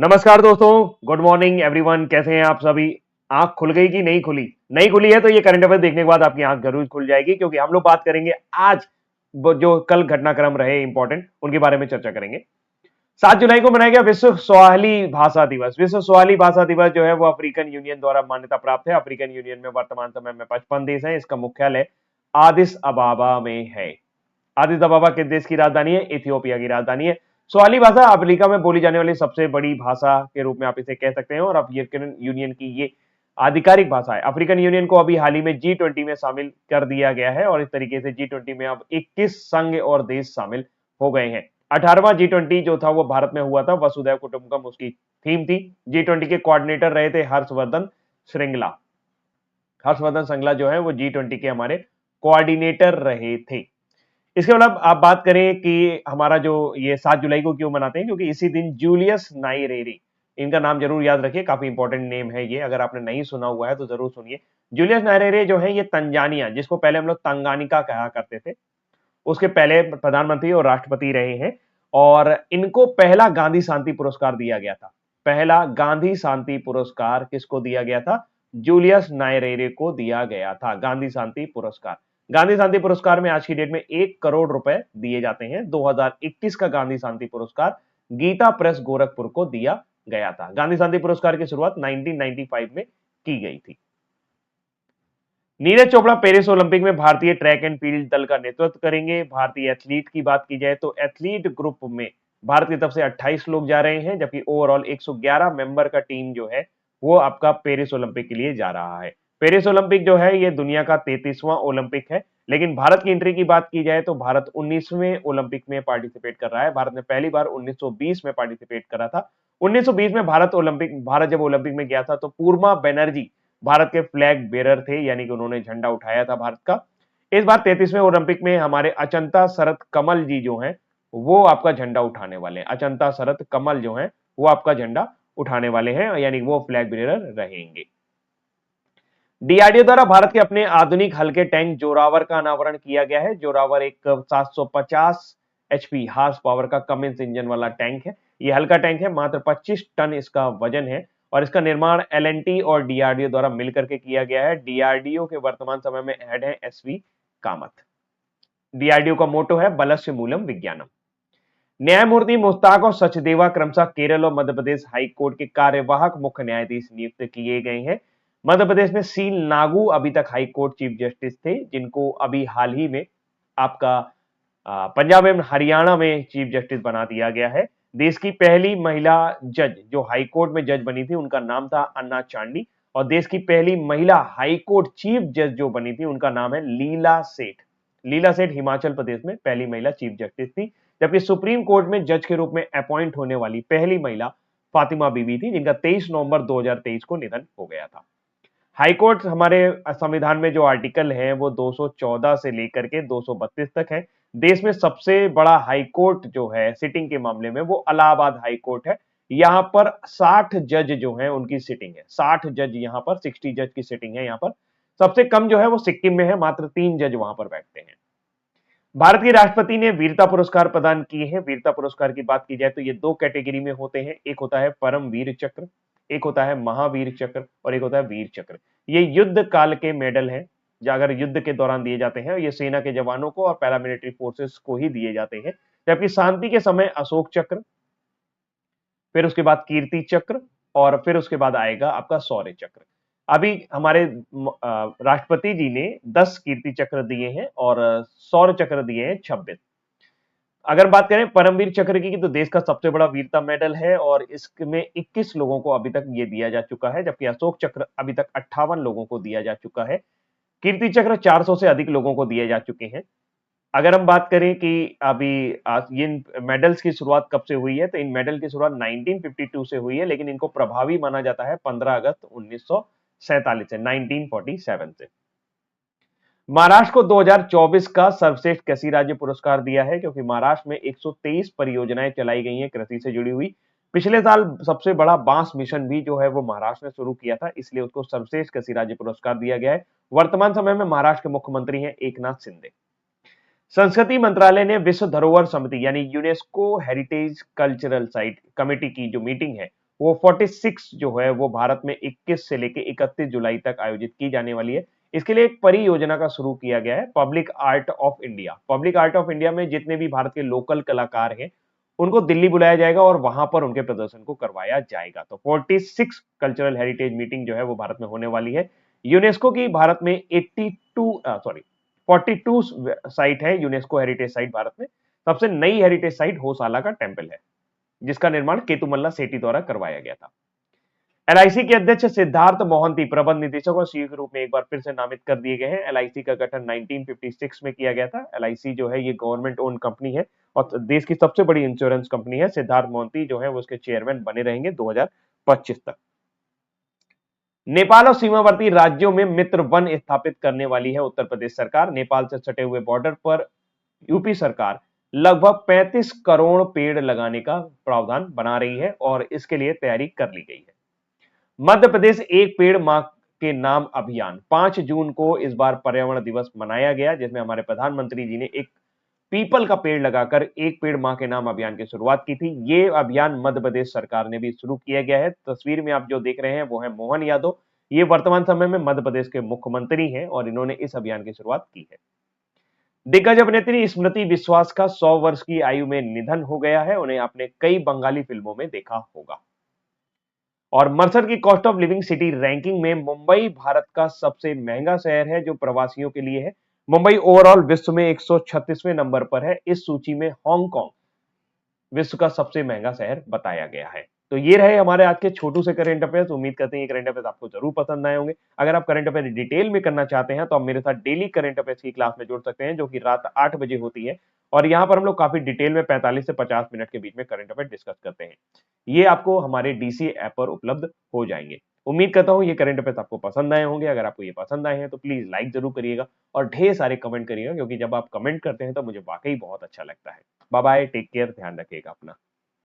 नमस्कार दोस्तों, good morning everyone. कैसे हैं आप सभी? आंख खुल गई कि नहीं खुली? नहीं खुली है तो ये करंट अफेयर देखने के बाद आपकी आंख जरूर खुल जाएगी, क्योंकि हम लोग बात करेंगे आज जो कल घटनाक्रम रहे इंपॉर्टेंट, उनके बारे में चर्चा करेंगे। 7 जुलाई को मनाया गया विश्व स्वाहिली भाषा दिवस। विश्व स्वाहिली भाषा दिवस जो है वो अफ्रीकन यूनियन द्वारा मान्यता प्राप्त है। अफ्रीकन यूनियन में वर्तमान समय में 55 देश हैं। इसका मुख्यालय आदिस अबाबा में है। आदिस अबाबा किस देश की राजधानी है? इथियोपिया की राजधानी है। स्वाहिली भाषा अफ्रीका में बोली जाने वाली सबसे बड़ी भाषा के रूप में आप इसे कह सकते हैं, और अफ्रीकन यूनियन की ये आधिकारिक भाषा है। अफ्रीकन यूनियन को अभी हाल ही में G20 में शामिल कर दिया गया है, और इस तरीके से G20 में अब 21 संघ और देश शामिल हो गए हैं। 18वां G20 जो था वो भारत में हुआ था। वसुधैव कुटुंबकम उसकी थीम थी। G20 के कोऑर्डिनेटर रहे थे हर्षवर्धन श्रृंगला। हर्षवर्धन श्रृंगला जो है वो G20 के हमारे कोऑर्डिनेटर रहे थे। इसके बाद आप बात करें कि हमारा जो ये 7 जुलाई को क्यों मनाते हैं, क्योंकि इसी दिन जूलियस नाइरेरी, इनका नाम जरूर याद रखिए, काफी इंपॉर्टेंट नेम है ये। अगर आपने नहीं सुना हुआ है तो जरूर सुनिए। जूलियस नाइरेरी जो है ये तंजानिया, जिसको पहले हम लोग तंगानिका कहा करते थे, उसके पहले प्रधानमंत्री और राष्ट्रपति रहे हैं। और इनको पहला गांधी शांति पुरस्कार दिया गया था। पहला गांधी शांति पुरस्कार किसको दिया गया था? जूलियस नायरेरे को दिया गया था गांधी शांति पुरस्कार। गांधी शांति पुरस्कार में आज की डेट में 1 करोड़ रुपए दिए जाते हैं। 2021 का गांधी शांति पुरस्कार गीता प्रेस गोरखपुर को दिया गया था। गांधी शांति पुरस्कार की शुरुआत 1995 में की गई थी। नीरज चोपड़ा पेरिस ओलंपिक में भारतीय ट्रैक एंड फील्ड दल का नेतृत्व करेंगे। भारतीय एथलीट की बात की जाए तो एथलीट ग्रुप में भारत की तरफ से 28 लोग जा रहे हैं, जबकि ओवरऑल 111 मेंबर का टीम जो है वो आपका पेरिस ओलंपिक के लिए जा रहा है। पेरिस ओलंपिक जो है ये दुनिया का 33वां ओलंपिक है, लेकिन भारत की एंट्री की बात की जाए तो भारत 19वें ओलंपिक में पार्टिसिपेट कर रहा है। भारत ने पहली बार 1920 में पार्टिसिपेट करा था। 1920 में भारत जब ओलंपिक में गया था तो पूर्णा बनर्जी भारत के फ्लैग बेरर थे, यानी कि उन्होंने झंडा उठाया था भारत का। इस बार 33वें ओलंपिक में हमारे अचंता शरत कमल जी जो हैं वो आपका झंडा उठाने वाले हैं। अचंता शरत कमल जो हैं वो आपका झंडा उठाने वाले हैं, यानी वो फ्लैग बेरर रहेंगे। डीआरडीओ द्वारा भारत के अपने आधुनिक हल्के टैंक जोरावर का अनावरण किया गया है। जोरावर एक 750 एचपी हार्स पावर का कमिंस इंजन वाला टैंक है। ये हल्का टैंक है, मात्र 25 टन इसका वजन है, और इसका निर्माण एलएनटी और डीआरडीओ द्वारा मिलकर के किया गया है। डीआरडीओ के वर्तमान समय में हेड है एसवी कामत। डीआरडीओ का मोटो है बलस्य मूलम विज्ञानम। न्यायमूर्ति मुश्ताक और सचदेवा क्रमशः केरल और मध्य प्रदेश हाई कोर्ट के कार्यवाहक मुख्य न्यायाधीश नियुक्त किए गए हैं। मध्य प्रदेश में सी नागू अभी तक हाई कोर्ट चीफ जस्टिस थे, जिनको अभी हाल ही में आपका पंजाब एवं हरियाणा में चीफ जस्टिस बना दिया गया है। देश की पहली महिला जज जो हाई कोर्ट में जज बनी थी उनका नाम था अन्ना चांडी, और देश की पहली महिला हाई कोर्ट चीफ जज जो बनी थी उनका नाम है लीला सेठ। लीला सेठ हिमाचल प्रदेश में पहली महिला चीफ जस्टिस थी, जबकि सुप्रीम कोर्ट में जज के रूप में अपॉइंट होने वाली पहली महिला फातिमा बीबी थी, जिनका 23 नवंबर 2023 को निधन हो गया था। हाईकोर्ट हमारे संविधान में जो आर्टिकल है वो 214 से लेकर के 232 तक है। देश में सबसे बड़ा हाईकोर्ट जो है सिटिंग के मामले में वो इलाहाबाद हाईकोर्ट है। यहाँ पर 60 जज जो हैं उनकी सिटिंग है। 60 जज यहाँ पर, 60 जज की सिटिंग है यहाँ पर। सबसे कम जो है वो सिक्किम में है, मात्र 3 जज वहां पर बैठते हैं। भारत के राष्ट्रपति ने वीरता पुरस्कार प्रदान किए हैं। वीरता पुरस्कार की बात की जाए तो ये 2 कैटेगरी में होते हैं। एक होता है परम वीर चक्र, एक होता है महावीर चक्र, और एक होता है वीर चक्र। ये युद्ध काल के मेडल हैं, जो अगर युद्ध के दौरान दिए जाते हैं। ये सेना के जवानों को और पैरामिलिट्री फोर्सेस को ही दिए जाते हैं। जबकि शांति के समय अशोक चक्र, फिर उसके बाद कीर्ति चक्र, और फिर उसके बाद आएगा आपका शौर्य चक्र। अभी हमारे राष्ट्रपति जी ने 10 कीर्ति चक्र दिए हैं और शौर्य चक्र दिए हैं 26। अगर बात करें परमवीर चक्र की तो देश का सबसे बड़ा वीरता मेडल है, और इसमें 21 लोगों को अभी तक ये दिया जा चुका है, जबकि अशोक चक्र अभी तक 58 लोगों को दिया जा चुका है। कीर्ति चक्र 400 से अधिक लोगों को दिए जा चुके हैं। अगर हम बात करें कि अभी इन मेडल्स की शुरुआत कब से हुई है, तो इन मेडल की शुरुआत 1952 से हुई है, लेकिन इनको प्रभावी माना जाता है 15 अगस्त 1947 से, 1947 से। महाराष्ट्र को 2024 का सर्वश्रेष्ठ कृषि राज्य पुरस्कार दिया है, क्योंकि महाराष्ट्र में 123 परियोजनाएं चलाई गई हैं कृषि से जुड़ी हुई। पिछले साल सबसे बड़ा बांस मिशन भी जो है वो महाराष्ट्र ने शुरू किया था, इसलिए उसको सर्वश्रेष्ठ कृषि राज्य पुरस्कार दिया गया है। वर्तमान समय में महाराष्ट्र के मुख्यमंत्री हैं एकनाथ शिंदे। संस्कृति मंत्रालय ने विश्व धरोहर समिति यानी UNESCO heritage cultural site committee की जो मीटिंग है वो 46 जो है वो भारत में 21 से लेके 31 जुलाई तक आयोजित की जाने वाली है। इसके लिए एक परियोजना का शुरू किया गया है, public art of India. Public art of India में जितने भी भारत के लोकल कलाकार हैं, उनको दिल्ली बुलाया जाएगा और वहां पर उनके प्रदर्शन को करवाया जाएगा। तो 46 कल्चरल हेरिटेज मीटिंग जो है वो भारत में होने वाली है। यूनेस्को की भारत में 42 साइट है, यूनेस्को हेरिटेज साइट भारत में। सबसे नई हेरिटेज साइट होसाला का टेम्पल है, जिसका निर्माण केतुमल्ला सेठी द्वारा करवाया गया था। एलआईसी के अध्यक्ष सिद्धार्थ मोहंती प्रबंध निदेशक और सीईओ के रूप में एक बार फिर से नामित कर दिए गए हैं। एलआईसी का गठन 1956 में किया गया था। एलआईसी जो है ये गवर्नमेंट ओन कंपनी है और देश की सबसे बड़ी इंश्योरेंस कंपनी है। सिद्धार्थ मोहंती जो है वो उसके चेयरमैन बने रहेंगे 2025 तक। नेपाल और सीमावर्ती राज्यों में मित्र वन स्थापित करने वाली है उत्तर प्रदेश सरकार। नेपाल से सटे हुए बॉर्डर पर यूपी सरकार लगभग 35 करोड़ पेड़ लगाने का प्रावधान बना रही है और इसके लिए तैयारी कर ली गई है। मध्य प्रदेश एक पेड़ मां के नाम अभियान 5 जून को इस बार पर्यावरण दिवस मनाया गया, जिसमें हमारे प्रधानमंत्री जी ने एक पीपल का पेड़ लगाकर एक पेड़ मां के नाम अभियान की शुरुआत की थी। ये अभियान मध्य प्रदेश सरकार ने भी शुरू किया गया है। तस्वीर में आप जो देख रहे हैं वो है मोहन यादव। ये वर्तमान समय में मध्य प्रदेश के मुख्यमंत्री हैं और इन्होंने इस अभियान की शुरुआत की है। दिग्गज अभिनेत्री स्मृति विश्वास का 100 वर्ष की आयु में निधन हो गया है। उन्हें आपने कई बंगाली फिल्मों में देखा होगा। और मर्सर की cost of living city ranking में मुंबई भारत का सबसे महंगा शहर है जो प्रवासियों के लिए है। मुंबई ओवरऑल विश्व में 136वें नंबर पर है। इस सूची में हांगकांग विश्व का सबसे महंगा शहर बताया गया है। तो ये रहे हमारे आज के छोटू से करंट अफेयर्स। उम्मीद करते हैं ये करंट अफेयर्स आपको जरूर पसंद आए होंगे। अगर आप करंट अफेयर डिटेल में करना चाहते हैं तो आप मेरे साथ डेली करंट अफेयर्स की क्लास में जुड़ सकते हैं, जो कि रात 8 बजे होती है। और यहाँ पर हम लोग काफी डिटेल में 45 से 50 मिनट के बीच में करंट अफेयर डिस्कस करते हैं। ये आपको हमारे डीसी ऐप पर उपलब्ध हो जाएंगे। उम्मीद करता हूँ ये करंट अफेयर्स आपको पसंद आए होंगे। अगर आपको ये पसंद आए हैं तो प्लीज लाइक जरूर करिएगा और ढेर सारे कमेंट करिएगा, क्योंकि जब आप कमेंट करते हैं तो मुझे वाकई बहुत अच्छा लगता है। बाय बाय, टेक केयर, ध्यान रखिएगा अपना।